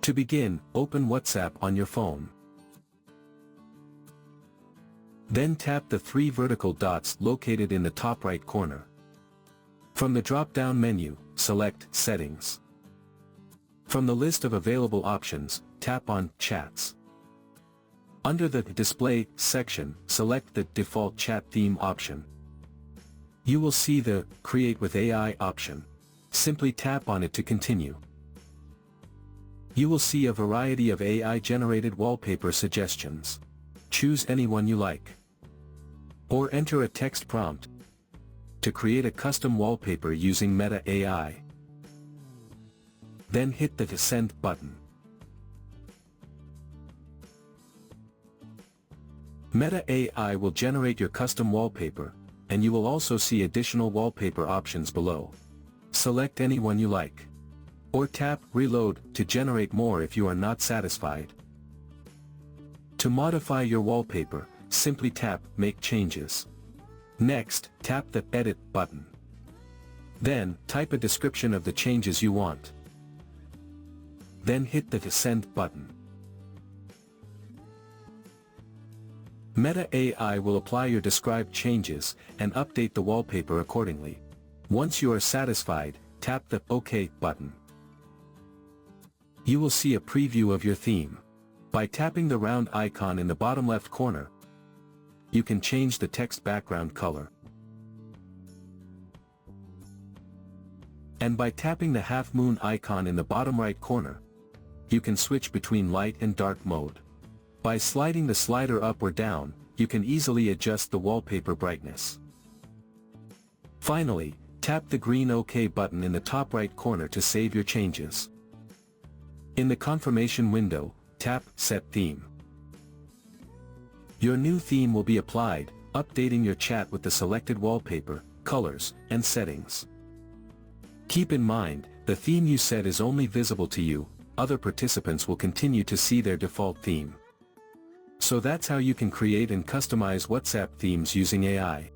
To begin, open WhatsApp on your phone. Then tap the three vertical dots located in the top right corner. From the drop-down menu, select Settings. From the list of available options, tap on Chats. Under the Display section, select the Default Chat Theme option. You will see the Create with AI option. Simply tap on it to continue. You will see a variety of AI-generated wallpaper suggestions. Choose any one you like. Or enter a text prompt to create a custom wallpaper using Meta AI. Then hit the Send button. Meta AI will generate your custom wallpaper, and you will also see additional wallpaper options below. Select any one you like. Or tap Reload to generate more if you are not satisfied. To modify your wallpaper, simply tap Make Changes. Next, tap the Edit button. Then, type a description of the changes you want. Then hit the Send button. Meta AI will apply your described changes and update the wallpaper accordingly. Once you are satisfied, tap the OK button. You will see a preview of your theme. By tapping the round icon in the bottom left corner, you can change the text background color. And by tapping the half moon icon in the bottom right corner, you can switch between light and dark mode. By sliding the slider up or down, you can easily adjust the wallpaper brightness. Finally, tap the green OK button in the top right corner to save your changes. In the confirmation window, tap Set Theme. Your new theme will be applied, updating your chat with the selected wallpaper, colors, and settings. Keep in mind, the theme you set is only visible to you, other participants will continue to see their default theme. So that's how you can create and customize WhatsApp themes using AI.